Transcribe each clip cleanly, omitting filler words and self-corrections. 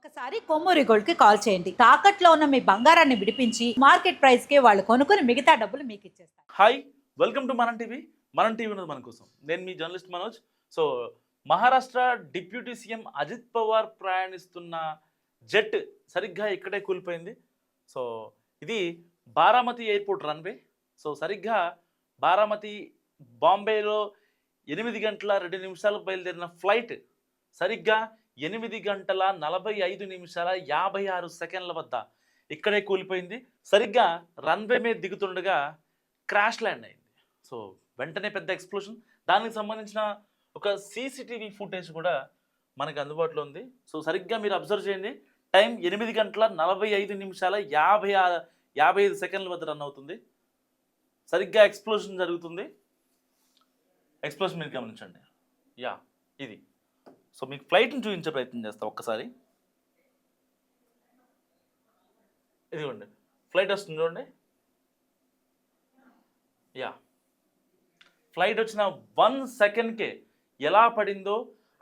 ఒక్కసారి కొమ్మూరి గోల్డ్ కి కాల్ చేయండి. తాకట్లో ఉన్న మీ బంగారాన్ని విడిపించి మార్కెట్ ప్రైస్ కి వాళ్ళు కొనుక్కుని మిగతా డబ్బులు మీకు ఇచ్చేస్తారు. Hi, welcome to Manam TV. Manam TV ఉన్నది మన కోసం. నేను మీ journalist Manoj. So Maharashtra deputy CM Ajit Pawar ప్రయాణిస్తున్న జెట్ సరిగ్గా ఇక్కడే కూలిపోయింది. సో ఇది బారామతి ఎయిర్పోర్ట్ రన్వే. సో సరిగ్గా బారామతి బాంబేలో 8 గంటల 2 నిమిషాలకు బయలుదేరిన ఫ్లైట్ సరిగ్గా 8 గంటల 45 నిమిషాల 56 సెకండ్ల వద్ద ఇక్కడే కూలిపోయింది. సరిగ్గా రన్వే మీద దిగుతుండగా క్రాష్ ల్యాండ్ అయింది. సో వెంటనే పెద్ద ఎక్స్ప్లోషన్. దానికి సంబంధించిన ఒక సీసీటీవీ ఫుటేజ్ కూడా మనకు అందుబాటులో ఉంది. సో సరిగ్గా మీరు అబ్జర్వ్ చేయండి. టైం 8 గంటల 45 నిమిషాల 55 సెకండ్ల వద్ద రన్ అవుతుంది. సరిగ్గా ఎక్స్ప్లోషన్ జరుగుతుంది. ఎక్స్ప్లోషన్ మీరు గమనించండి. ఇది. సో మీకు ఫ్లైట్ని చూపించే ప్రయత్నం చేస్తా ఒక్కసారి. ఇదిగోండి ఫ్లైట్ వస్తుంది చూడండి. ఫ్లైట్ వచ్చిన 1 సెకండ్కే ఎలా పడిందో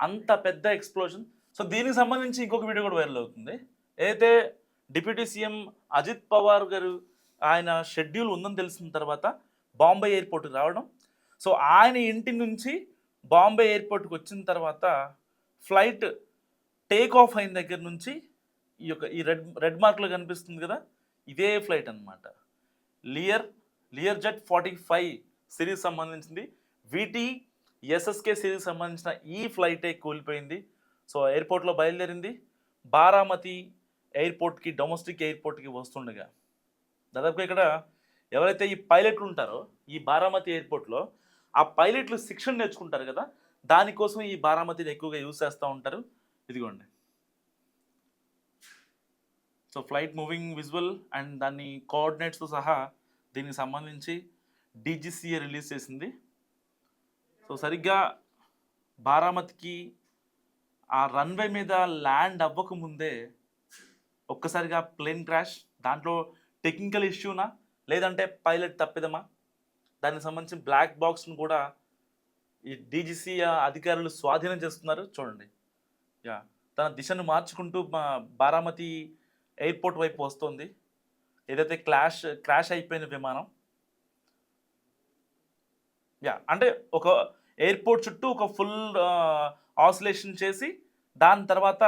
అంత పెద్ద ఎక్స్ప్లోజన్. సో దీనికి సంబంధించి ఇంకొక వీడియో కూడా వైరల్ అవుతుంది. ఏదైతే డిప్యూటీ సీఎం అజిత్ పవార్ గారు ఆయన షెడ్యూల్ ఉందని తెలిసిన తర్వాత బాంబే ఎయిర్పోర్ట్కి రావడం. సో ఆయన ఇంటి నుంచి బాంబే ఎయిర్పోర్ట్కి వచ్చిన తర్వాత ఫ్లైట్ టేక్ ఆఫ్ అయిన దగ్గర నుంచి ఈ రెడ్ మార్క్లో కనిపిస్తుంది కదా, ఇదే ఫ్లైట్ అనమాట. లియర్ జెట్ 45 సిరీస్ సంబంధించింది. వీటీ ఎస్ఎస్కే సిరీస్ సంబంధించిన ఈ ఫ్లైటే కూలిపోయింది. సో ఎయిర్పోర్ట్లో బయలుదేరింది. బారామతి ఎయిర్పోర్ట్కి, డొమెస్టిక్ ఎయిర్పోర్ట్కి వస్తుండగా దాదాపుగా ఇక్కడ ఎవరైతే ఈ పైలట్లు ఉంటారో ఈ బారామతి ఎయిర్పోర్ట్లో ఆ పైలట్లు శిక్షణ నేర్చుకుంటారు కదా, దానికోసం ఈ బారామతిని ఎక్కువగా యూజ్ చేస్తూ ఉంటారు. ఇదిగోండి. So flight moving visual and దాన్ని కోఆర్డినేట్స్తో సహా దీనికి సంబంధించి డీజీసీఏ రిలీజ్ చేసింది. సో సరిగ్గా బారామతికి ఆ రన్వే మీద ల్యాండ్ అవ్వకముందే ఒక్కసారిగా ప్లేన్ క్రాష్. దాంట్లో టెక్నికల్ ఇష్యూనా లేదంటే పైలట్ తప్పిదమా, దానికి సంబంధించిన బ్లాక్ బాక్స్ను కూడా ఈ డీజీసీ అధికారులు స్వాధీనం చేస్తున్నారు. చూడండి. తన దిశను మార్చుకుంటూ బారామతి ఎయిర్పోర్ట్ వైపు వస్తుంది. ఏదైతే క్రాష్ అయిపోయిన విమానం. అంటే ఒక ఎయిర్పోర్ట్ చుట్టూ ఒక ఫుల్ ఆసిలేషన్ చేసి దాని తర్వాత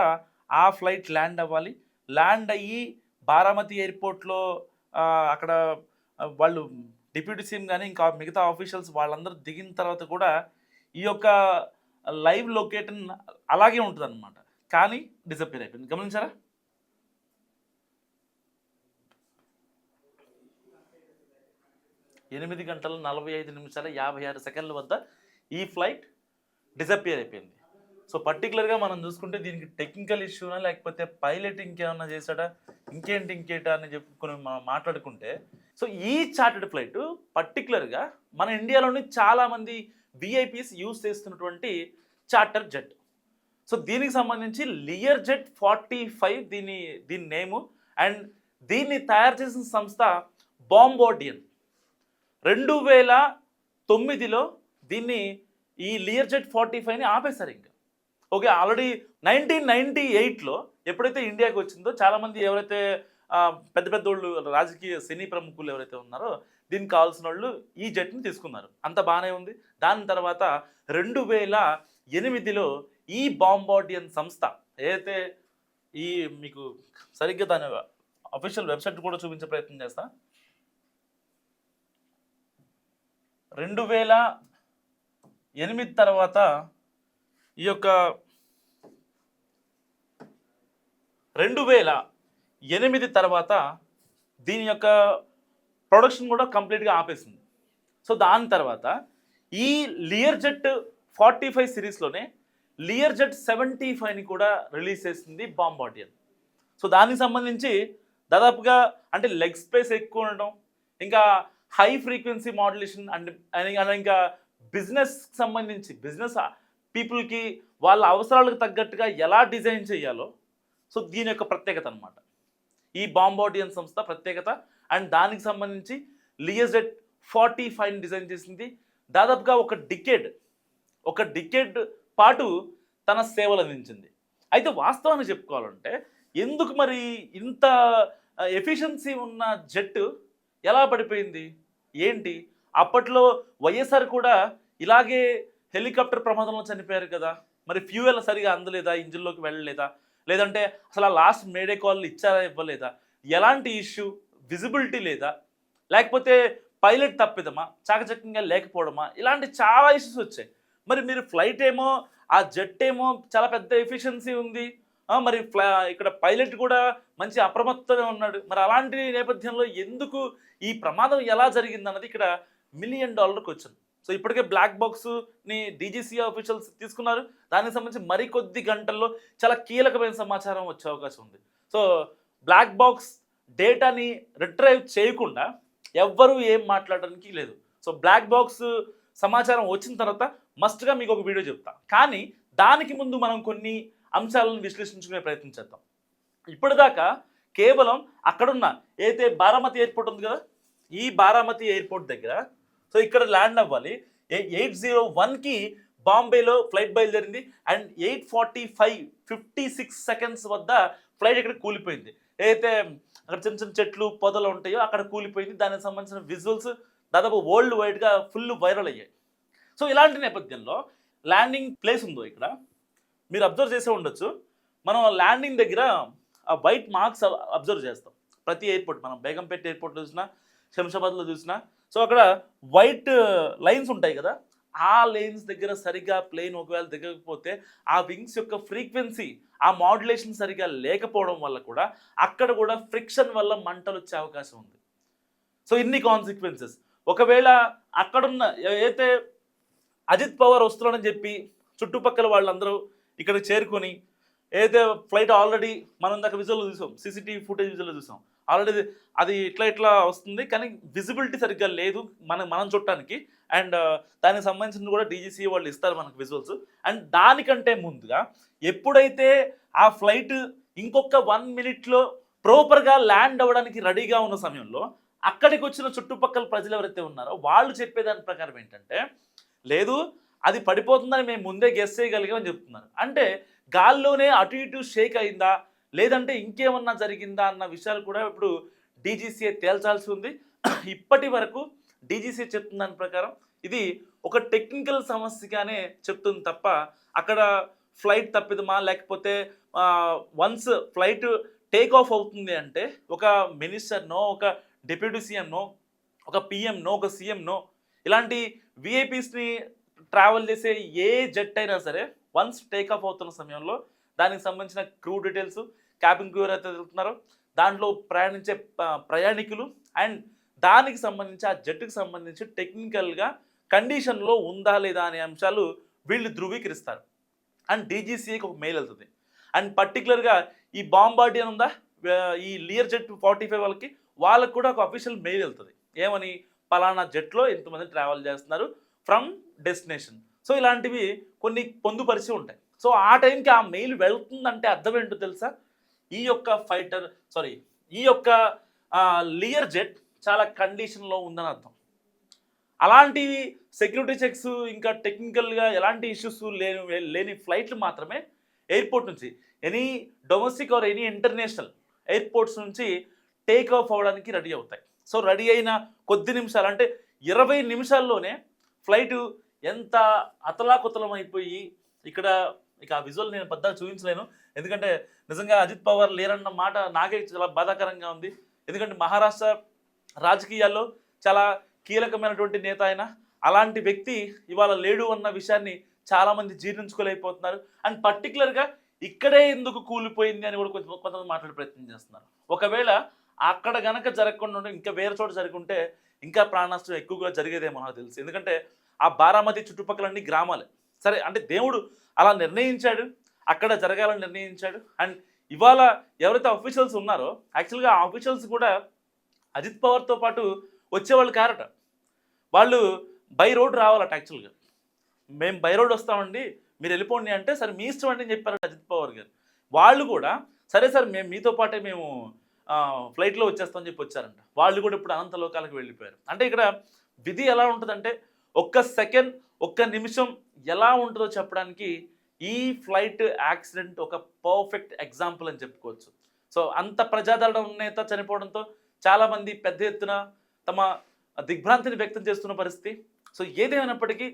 ఆ ఫ్లైట్ ల్యాండ్ అవ్వాలి. ల్యాండ్ అయ్యి బారామతి ఎయిర్పోర్ట్లో అక్కడ వాళ్ళు డిప్యూటీ సీఎం కానీ ఇంకా మిగతా ఆఫీషియల్స్ వాళ్ళందరూ దిగిన తర్వాత కూడా ఈ యొక్క లైవ్ లొకేషన్ అలాగే ఉంటుంది అనమాట. కానీ డిసప్పేర్ అయిపోయింది. గమనించారా? ఎనిమిది గంటల 45 నిమిషాల 56 సెకండ్ల వద్ద ఈ ఫ్లైట్ డిసప్పేర్ అయిపోయింది. సో పర్టికులర్గా మనం చూసుకుంటే దీనికి టెక్నికల్ ఇష్యూనా లేకపోతే పైలట్ ఇంకేమన్నా చేశాడా ఇంకేంటా అని చెప్పుకొని మాట్లాడుకుంటే, సో ఈ చార్టెడ్ ఫ్లైట్ పర్టికులర్గా మన ఇండియాలోని చాలామంది విఐపీస్ యూజ్ చేస్తున్నటువంటి చార్టర్ జెట్. సో దీనికి సంబంధించి లియర్ జెట్ 45 దీని నేము. అండ్ దీన్ని తయారు చేసిన సంస్థ బాంబోర్డియన్. 2009లో దీన్ని ఈ లియర్ జెట్ 45ని ఆపేశారు. ఇంకా ఓకే, ఆల్రెడీ 1998లో ఎప్పుడైతే ఇండియాకి వచ్చిందో చాలామంది ఎవరైతే పెద్ద వాళ్ళు రాజకీయ సినీ ప్రముఖులు ఎవరైతే ఉన్నారో దీనికి కావాల్సిన వాళ్ళు ఈ జెట్ని తీసుకున్నారు. అంత బాగానే ఉంది. దాని తర్వాత 2008లో ఈ బాంబోర్డియన్ సంస్థ ఏదైతే మీకు సరిగ్గా దాని అఫీషియల్ వెబ్సైట్ కూడా చూపించే ప్రయత్నం చేస్తా. 2008 తర్వాత ఈ యొక్క 2008 తర్వాత దీని యొక్క ప్రొడక్షన్ కూడా కంప్లీట్గా ఆపేసింది. సో దాని తర్వాత ఈ లియర్ జెట్ 45 సిరీస్లోనే లియర్ జెట్ 75ని కూడా రిలీజ్ చేసింది బాంబోర్డియన్. సో దానికి సంబంధించి దాదాపుగా అంటే లెగ్ స్పేస్ ఎక్కువ ఉండడం, ఇంకా హై ఫ్రీక్వెన్సీ మాడ్యులేషన్ అండ్ ఇంకా బిజినెస్కి సంబంధించి బిజినెస్ పీపుల్కి వాళ్ళ అవసరాలకు తగ్గట్టుగా ఎలా డిజైన్ చేయాలో, సో దీని యొక్క ప్రత్యేకత అనమాట ఈ బాంబోర్డియన్ సంస్థ ప్రత్యేకత. అండ్ దానికి సంబంధించి లియర్ జెట్ 45ని డిజైన్ చేసింది. దాదాపుగా ఒక డికేడ్ పాటు తన సేవలు అందించింది. అయితే వాస్తవాన్ని చెప్పుకోవాలంటే ఎందుకు మరి ఇంత ఎఫిషియన్సీ ఉన్న జెట్ ఎలా పడిపోయింది ఏంటి? అప్పట్లో వైఎస్ఆర్ కూడా ఇలాగే హెలికాప్టర్ ప్రమాదంలో చనిపోయారు కదా, మరి ఫ్యూయల్ సరిగా అందలేదా, ఇంజిన్లోకి వెళ్ళలేదా, లేదంటే అసలు ఆ లాస్ట్ మేడే కాల్ ఇచ్చారా ఇవ్వలేదా, ఎలాంటి ఇష్యూ, విజిబిలిటీ లేదా, లేకపోతే పైలట్ తప్పిదమా, చాకచక్యంగా లేకపోవడమా, ఇలాంటి చాలా ఇష్యూస్ వచ్చాయి. మరి మీరు ఫ్లైట్ ఏమో, ఆ జెట్ ఏమో చాలా పెద్ద ఎఫిషియన్సీ ఉంది, మరి ఇక్కడ పైలట్ కూడా మంచి అప్రమత్తమే ఉన్నాడు. మరి అలాంటి నేపథ్యంలో ఎందుకు ఈ ప్రమాదం ఎలా జరిగింది అన్నది ఇక్కడ $1 మిలియన్ క్వశ్చన్. సో ఇప్పటికే బ్లాక్ బాక్స్ని డీజీసీ ఆఫీషియల్స్ తీసుకున్నారు. దానికి సంబంధించి మరికొద్ది గంటల్లో చాలా కీలకమైన సమాచారం వచ్చే అవకాశం ఉంది. సో బ్లాక్ బాక్స్ డేటాని రిట్రైవ్ చేయకుండా ఎవ్వరూ ఏం మాట్లాడడానికి లేదు. సో బ్లాక్ బాక్స్ సమాచారం వచ్చిన తర్వాత మస్ట్గా మీకు ఒక వీడియో చెప్తా. కానీ దానికి ముందు మనం కొన్ని అంశాలను విశ్లేషించుకునే ప్రయత్నం చేద్దాం. ఇప్పటిదాకా కేవలం అక్కడున్న ఏదైతే బారామతి ఎయిర్పోర్ట్ ఉంది కదా, ఈ బారామతి ఎయిర్పోర్ట్ దగ్గర సో ఇక్కడ ల్యాండ్ అవ్వాలి. 8:01కి బాంబేలో ఫ్లైట్ బయలుదేరింది అండ్ 8:45 వద్ద ఫ్లైట్ ఇక్కడ కూలిపోయింది. ఏదైతే అక్కడ చిన్న చిన్న చెట్లు పొదలు ఉంటాయో అక్కడ కూలిపోయింది. దానికి సంబంధించిన విజువల్స్ దాదాపు వరల్డ్ వైడ్గా ఫుల్ వైరల్ అయ్యాయి. సో ఇలాంటి నేపథ్యంలో ల్యాండింగ్ ప్లేస్ ఉందో ఇక్కడ మీరు అబ్జర్వ్ చేసే ఉండొచ్చు. మనం ల్యాండింగ్ దగ్గర ఆ వైట్ మార్క్స్ అబ్జర్వ్ చేస్తాం. ప్రతి ఎయిర్పోర్ట్, మనం బేగంపేట ఎయిర్పోర్ట్లో చూసినా, శంషాబాద్లో చూసినా, సో అక్కడ వైట్ లైన్స్ ఉంటాయి కదా, ఆ లైన్స్ దగ్గర సరిగ్గా ప్లేన్ ఒకవేళ దిగకపోతే ఆ వింగ్స్ యొక్క ఫ్రీక్వెన్సీ, ఆ మాడ్యులేషన్ సరిగ్గా లేకపోవడం వల్ల కూడా అక్కడ కూడా ఫ్రిక్షన్ వల్ల మంటలు వచ్చే అవకాశం ఉంది. సో ఇన్ని కాన్సిక్వెన్సెస్. ఒకవేళ అక్కడున్న ఏదైతే అజిత్ పవార్ వస్తున్నాడని చెప్పి చుట్టుపక్కల వాళ్ళందరూ ఇక్కడ చేరుకొని, ఏదైతే ఫ్లైట్ ఆల్రెడీ మనం దాకా విజువల్లో చూసాం, సీసీటీవీ ఫుటేజ్ విజువల్లో చూసాం, ఆల్రెడీ అది ఇట్లా వస్తుంది కానీ విజిబిలిటీ సరిగ్గా లేదు మనం చూడటానికి. అండ్ దానికి సంబంధించిన కూడా డీజీసీ వాళ్ళు ఇస్తారు మనకు విజువల్స్. అండ్ దానికంటే ముందుగా ఎప్పుడైతే ఆ ఫ్లైట్ ఇంకొక 1 మినిట్లో ప్రాపర్గా ల్యాండ్ అవ్వడానికి రెడీగా ఉన్న సమయంలో అక్కడికి వచ్చిన చుట్టుపక్కల ప్రజలు ఎవరైతే ఉన్నారో వాళ్ళు చెప్పేదాని ప్రకారం ఏంటంటే, లేదు అది పడిపోతుందని మేము ముందే గెస్ చేయగలిగామని చెప్తున్నారు. అంటే గాల్లోనే అటు ఇటు షేక్ అయిందా, లేదంటే ఇంకేమన్నా జరిగిందా అన్న విషయాలు కూడా ఇప్పుడు డీజీసీ తేల్చాల్సి ఉంది. ఇప్పటి వరకు డీజీసీ చెప్తున్న దాని ప్రకారం ఇది ఒక టెక్నికల్ సమస్యగానే చెప్తుంది తప్ప అక్కడ ఫ్లైట్ తప్పిదమా, లేకపోతే వన్స్ ఫ్లైట్ టేక్ ఆఫ్ అవుతుంది అంటే ఒక మినిస్టర్నో, ఒక డిప్యూటీ సీఎంనో, ఒక పిఎంనో, ఒక సీఎంనో, ఇలాంటి విఐపీస్ని ట్రావెల్ చేసే ఏ జెట్ అయినా సరే వన్స్ టేక్ ఆఫ్ అవుతున్న సమయంలో దానికి సంబంధించిన క్రూ డీటెయిల్స్, క్యాబిన్ క్రూ ఎవరైతే వెళ్తున్నారో దాంట్లో ప్రయాణించే ప్రయాణికులు అండ్ దానికి సంబంధించి ఆ జట్టుకి సంబంధించి టెక్నికల్గా కండిషన్లో ఉందా లేదా అనే అంశాలు వీళ్ళు ధృవీకరిస్తారు. అండ్ డీజీసీకి ఒక మెయిల్ వెళ్తుంది. అండ్ పర్టికులర్గా ఈ బాంబార్డియర్ ఉందా, ఈ లియర్ జెట్ 45 వాళ్ళకి కూడా ఒక అఫీషియల్ మెయిల్ వెళ్తుంది. ఏమని, పలానా జెట్లో ఎంతమంది ట్రావెల్ చేస్తున్నారు ఫ్రమ్ డెస్టినేషన్. సో ఇలాంటివి కొన్ని పొందుపరిచి ఉంటాయి. సో ఆ టైంకి ఆ మెయిల్ వెళ్తుందంటే అర్థం ఏంటో తెలుసా, ఈ యొక్క లియర్ జెట్ చాలా కండిషన్లో ఉందని అర్థం. అలాంటివి సెక్యూరిటీ చెక్స్ ఇంకా టెక్నికల్గా ఎలాంటి ఇష్యూస్ లేని ఫ్లైట్లు మాత్రమే ఎయిర్పోర్ట్ నుంచి any domestic or any international airports నుంచి టేక్ ఆఫ్ అవ్వడానికి రెడీ అవుతాయి. సో రెడీ అయిన కొద్ది నిమిషాలు అంటే 20 నిమిషాల్లోనే ఫ్లైట్ ఎంత అతలాకుతలం అయిపోయి ఇక్కడ ఇక ఆ విజువల్ నేను పెద్దగా చూపించలేను. ఎందుకంటే నిజంగా అజిత్ పవార్ లేరన్న మాట నాకే చాలా బాధాకరంగా ఉంది. ఎందుకంటే మహారాష్ట్ర రాజకీయాల్లో చాలా కీలకమైనటువంటి నేత ఆయన. అలాంటి వ్యక్తి ఇవాళ లేడు అన్న విషయాన్ని చాలామంది జీర్ణించుకోలేకపోతున్నారు. అండ్ పర్టికులర్గా ఇక్కడే ఎందుకు కూలిపోయింది అని కూడా కొంతమంది మాట్లాడే ప్రయత్నం చేస్తున్నారు. ఒకవేళ అక్కడ గనక జరగకుండా ఉంటే ఇంకా వేరే చోట జరుగుంటే ఇంకా ప్రాణ నష్టం ఎక్కువగా జరిగేదేమో నాకు తెలుసు. ఎందుకంటే ఆ బారామతి చుట్టుపక్కలన్నీ గ్రామాలే. సరే అంటే దేవుడు అలా నిర్ణయించాడు, అక్కడ జరగాలని నిర్ణయించాడు. అండ్ ఇవాళ ఎవరైతే అఫీషియల్స్ ఉన్నారో యాక్చువల్గా ఆ అఫీషియల్స్ కూడా అజిత్ పవార్తో పాటు వచ్చేవాళ్ళు కారట. వాళ్ళు బై రోడ్ రావాలట. యాక్చువల్గా మేము బై రోడ్ వస్తామండి, మీరు వెళ్ళిపోండి అంటే సరే మీ ఇష్టం అండి అని చెప్పారట అజిత్ పవార్ గారు. వాళ్ళు కూడా సరే సార్ మేము మీతో పాటే మేము ఫ్లైట్లో వచ్చేస్తామని చెప్పి వచ్చారంట. వాళ్ళు కూడా ఇప్పుడు అనంత లోకాలకు వెళ్ళిపోయారు. అంటే ఇక్కడ విధి ఎలా ఉంటుందంటే ఒక్క సెకండ్, ఒక్క నిమిషం ఎలా ఉంటుందో చెప్పడానికి ఈ ఫ్లైట్ యాక్సిడెంట్ ఒక పర్ఫెక్ట్ ఎగ్జాంపుల్ అని చెప్పుకోవచ్చు. సో అంత ప్రజాదరణ నేత చనిపోవడంతో చాలామంది పెద్ద ఎత్తున తమ దిగ్భ్రాంతిని వ్యక్తం చేస్తున్న పరిస్థితి. సో ఏదేమైనప్పటికీ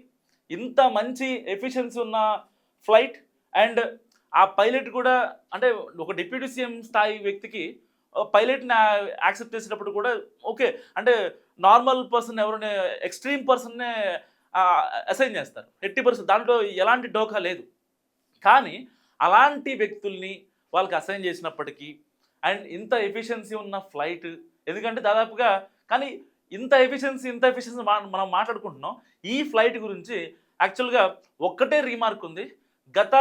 ఇంత మంచి ఎఫిషియన్సీ ఉన్న ఫ్లైట్ అండ్ ఆ పైలట్ కూడా అంటే ఒక డిప్యూటీ సీఎం స్థాయి వ్యక్తికి పైలట్ని యాక్సెప్ట్ చేసేటప్పుడు కూడా ఓకే అంటే నార్మల్ పర్సన్ ఎవరైనా ఎక్స్ట్రీమ్ పర్సన్నే అసైన్ చేస్తారు 80%, దాంట్లో ఎలాంటి డోకా లేదు. కానీ అలాంటి వ్యక్తుల్ని వాళ్ళకి అసైన్ చేసినప్పటికీ అండ్ ఇంత ఎఫిషియన్సీ ఉన్న ఫ్లైట్, ఎందుకంటే దాదాపుగా కానీ ఇంత ఎఫిషియన్సీ మనం మాట్లాడుకుంటున్నాం. ఈ ఫ్లైట్ గురించి యాక్చువల్గా ఒక్కటే రీమార్క్ ఉంది. గత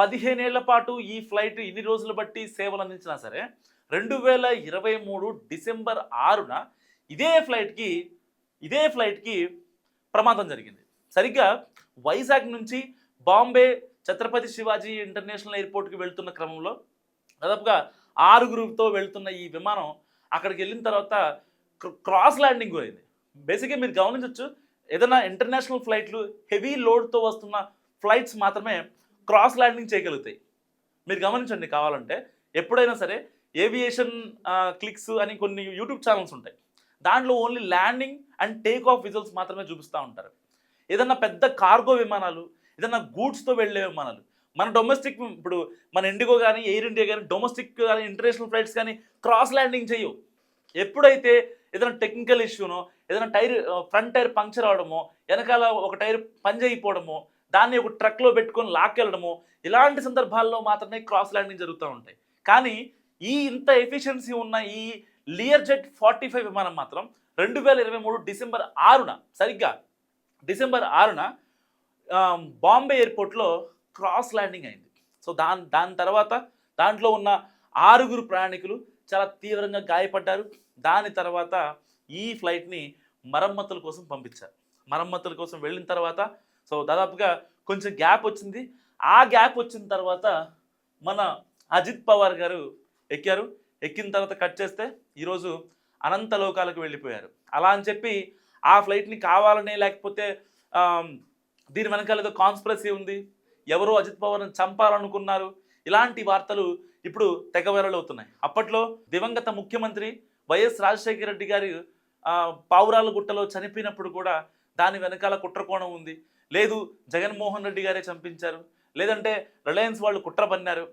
15 ఏళ్ల పాటు ఈ ఫ్లైట్ ఇన్ని రోజులు బట్టి సేవలు అందించినా సరే 2023 డిసెంబర్ 6న ఇదే ఫ్లైట్కి ప్రమాదం జరిగింది. సరిగ్గా వైజాగ్ నుంచి బాంబే ఛత్రపతి శివాజీ ఇంటర్నేషనల్ ఎయిర్పోర్ట్కి వెళ్తున్న క్రమంలో దాదాపుగా 6గురుతో వెళ్తున్న ఈ విమానం అక్కడికి వెళ్ళిన తర్వాత క్రాస్ ల్యాండింగ్ అయింది. బేసిక్గా మీరు గమనించవచ్చు, ఏదైనా ఇంటర్నేషనల్ ఫ్లైట్లు హెవీ లోడ్తో వస్తున్న ఫ్లైట్స్ మాత్రమే క్రాస్ ల్యాండింగ్ చేయగలుగుతాయి. మీరు గమనించండి కావాలంటే, ఎప్పుడైనా సరే ఏవియేషన్ క్లిక్స్ అని కొన్ని యూట్యూబ్ ఛానల్స్ ఉంటాయి, దాంట్లో only landing and take off visuals మాత్రమే చూపిస్తూ ఉంటారు. ఏదన్నా పెద్ద కార్గో విమానాలు, ఏదన్నా గూడ్స్తో వెళ్ళే విమానాలు, మన డొమెస్టిక్ ఇప్పుడు మన ఇండిగో కానీ ఎయిర్ ఇండియా కానీ డొమెస్టిక్ కానీ ఇంటర్నేషనల్ ఫ్లైట్స్ కానీ క్రాస్ ల్యాండింగ్ చేయవు. ఎప్పుడైతే ఏదైనా టెక్నికల్ ఇష్యూనో, ఏదైనా ఫ్రంట్ టైర్ పంక్చర్ అవడమో, వెనకాల ఒక టైర్ పంజయిపోవడమో, దాన్ని ఒక ట్రక్లో పెట్టుకొని లాక్కెళ్ళడమో, ఇలాంటి సందర్భాల్లో మాత్రమే క్రాస్ ల్యాండింగ్ జరుగుతూ ఉంటాయి. కానీ ఇంత ఎఫిషియన్సీ ఉన్న ఈ లియర్జెట్ 45 విమానం మాత్రం 2023 డిసెంబర్ 6న సరిగ్గా డిసెంబర్ 6న బాంబే ఎయిర్పోర్ట్లో క్రాస్ ల్యాండింగ్ అయింది. సో దాని తర్వాత దాంట్లో ఉన్న 6గురు ప్రయాణికులు చాలా తీవ్రంగా గాయపడ్డారు. దాని తర్వాత ఈ ఫ్లైట్ని మరమ్మతుల కోసం పంపించారు. మరమ్మతుల కోసం వెళ్ళిన తర్వాత సో దాదాపుగా కొంచెం గ్యాప్ వచ్చింది. ఆ గ్యాప్ వచ్చిన తర్వాత మన అజిత్ పవార్ గారు ఎక్కిన తర్వాత కట్ చేస్తే ఈరోజు అనంత లోకాలకు వెళ్ళిపోయారు. అలా అని చెప్పి ఆ ఫ్లైట్ని కావాలనే, లేకపోతే దీని వెనకాల ఏదో కాన్స్పిరసీ ఉంది, ఎవరో అజిత్ పవార్ని చంపాలనుకున్నారు, ఇలాంటి వార్తలు ఇప్పుడు తెగ వైరల్ అవుతున్నాయి. అప్పట్లో దివంగత ముఖ్యమంత్రి వైఎస్ రాజశేఖర రెడ్డి గారి పావురాలగుట్టలో చనిపోయినప్పుడు కూడా దాని వెనకాల కుట్రకోణం ఉంది, లేదు జగన్మోహన్ రెడ్డి గారే చంపించారు, లేదంటే రిలయన్స్ వాళ్ళు కుట్ర పన్నారు,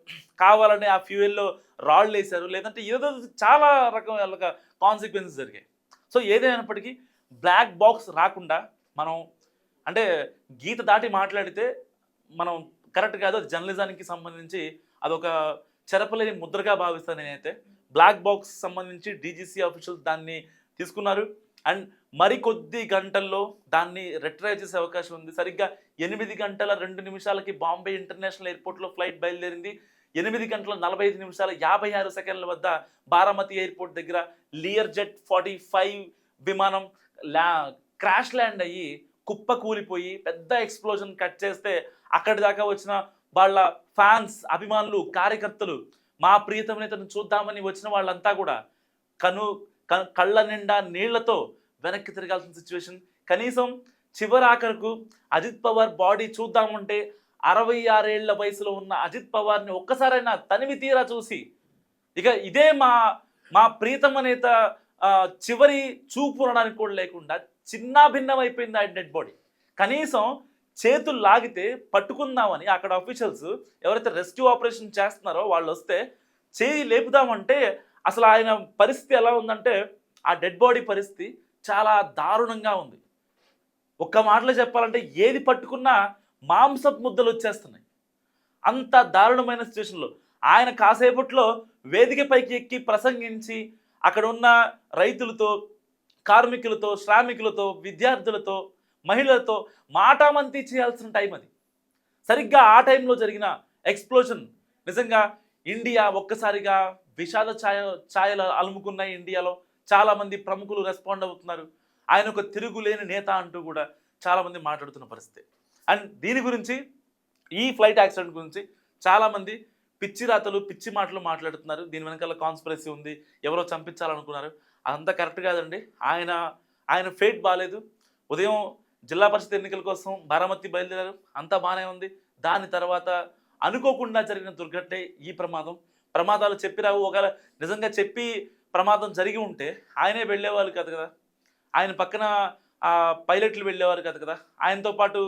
కావాలనే ఆ ఫ్యూయల్లో రాళ్ళు వేశారు, లేదంటే ఏదో చాలా రకాల కాన్సిక్వెన్సెస్ జరిగాయి. సో ఏదైనప్పటికీ బ్లాక్ బాక్స్ రాకుండా మనం అంటే గీత దాటి మాట్లాడితే మనం కరెక్ట్ కాదు, అది జర్నలిజానికి సంబంధించి అదొక చెరపలేని ముద్రగా భావిస్తాను నేనైతే. బ్లాక్ బాక్స్ సంబంధించి డీజీసీ ఆఫీషియల్స్ దాన్ని తీసుకున్నారు అండ్ మరికొద్ది గంటల్లో దాన్ని రిట్రైవ్ చేసే అవకాశం ఉంది. సరిగ్గా 8 గంటల 2 నిమిషాలకి బాంబే ఇంటర్నేషనల్ ఎయిర్పోర్ట్లో ఫ్లైట్ బయలుదేరింది. 8 గంటల 45 నిమిషాల 56 సెకండ్ల వద్ద బారామతి ఎయిర్పోర్ట్ దగ్గర లియర్జెట్ 45 విమానం క్రాష్ ల్యాండ్ అయ్యి కుప్ప కూలిపోయి పెద్ద ఎక్స్ప్లోజన్ కట్ చేస్తే అక్కడి దాకా వచ్చిన వాళ్ళ ఫ్యాన్స్, అభిమానులు, కార్యకర్తలు, మా ప్రియతమ నేతను చూద్దామని వచ్చిన వాళ్ళంతా కూడా కళ్ళ నిండా నీళ్లతో వెనక్కి తిరగాల్సిన సిచ్యువేషన్. కనీసం చివరాఖరకు అజిత్ పవార్ బాడీ చూద్దామంటే 66 ఏళ్ల వయసులో ఉన్న అజిత్ పవార్ని ఒక్కసారైనా తనివి తీరా చూసి ఇక ఇదే మా ప్రియతమ నేత చివరి చూపు అనడానికి కూడా లేకుండా చిన్నాభిన్నమైపోయింది ఆయన డెడ్ బాడీ. కనీసం చేతులు లాగితే పట్టుకుందామని అక్కడ అఫీషియల్స్ ఎవరైతే రెస్క్యూ ఆపరేషన్ చేస్తున్నారో వాళ్ళు వస్తే చేయి లేపుదామంటే అసలు ఆయన పరిస్థితి ఎలా ఉందంటే ఆ డెడ్ బాడీ పరిస్థితి చాలా దారుణంగా ఉంది. ఒక్క మాటలో చెప్పాలంటే ఏది పట్టుకున్నా మాంసపు ముద్దలు వచ్చేస్తున్నాయి. అంత దారుణమైన సిచ్యువేషన్లో ఆయన కాసేపట్లో వేదిక పైకి ఎక్కి ప్రసంగించి అక్కడ ఉన్న రైతులతో, కార్మికులతో, శ్రామికులతో, విద్యార్థులతో, మహిళలతో మాటామంతి చేయాల్సిన టైం అది. సరిగ్గా ఆ టైంలో జరిగిన ఎక్స్ప్లోజన్ నిజంగా ఇండియా ఒక్కసారిగా విషాద ఛాయలు అలుముకున్నాయి. ఇండియాలో చాలామంది ప్రముఖులు రెస్పాండ్ అవుతున్నారు. ఆయన ఒక తిరుగులేని నేత అంటూ కూడా చాలామంది మాట్లాడుతున్న పరిస్థితి. అండ్ దీని గురించి, ఈ ఫ్లైట్ యాక్సిడెంట్ గురించి చాలామంది పిచ్చి రాతలు, పిచ్చి మాటలు మాట్లాడుతున్నారు. దీని వెనకాల కాన్స్పిరసీ ఉంది, ఎవరో చంపించాలనుకున్నారు. అదంతా కరెక్ట్ కాదండి. ఆయన ఫేట్ బాగాలేదు. ఉదయం జిల్లా పరిషత్ ఎన్నికల కోసం బారామతి బయలుదేరారు, అంతా బాగానే ఉంది. దాని తర్వాత అనుకోకుండా జరిగిన దుర్ఘటనే ఈ ప్రమాదం. ప్రమాదాలు చెప్పిరావు. ఒకవేళ నిజంగా చెప్పి ప్రమాదం జరిగి ఉంటే ఆయనే వెళ్ళేవాళ్ళు కాదు కదా, ఆయన పక్కన పైలట్లు వెళ్ళేవారు కాదు కదా, ఆయనతో పాటు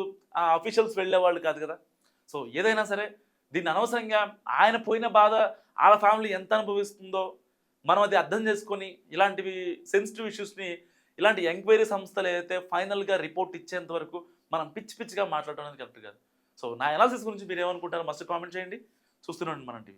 అఫీషియల్స్ వెళ్ళేవాళ్ళు కాదు కదా. సో ఏదైనా సరే దీన్ని అనవసరంగా ఆయన పోయిన బాధ వాళ్ళ ఫ్యామిలీ ఎంత అనుభవిస్తుందో మనం అది అర్థం చేసుకొని ఇలాంటివి సెన్సిటివ్ ఇష్యూస్ని ఇలాంటి ఎంక్వైరీ సంస్థలు ఏదైతే ఫైనల్గా రిపోర్ట్ ఇచ్చేంత వరకు మనం పిచ్చిగా మాట్లాడడం అనేది కరెక్ట్ కాదు. సో నా అనాలిసిస్ గురించి మీరు ఏమనుకుంటారో మస్ట్ కామెంట్ చేయండి. చూస్తూనే ఉండండి మనం టీవీ.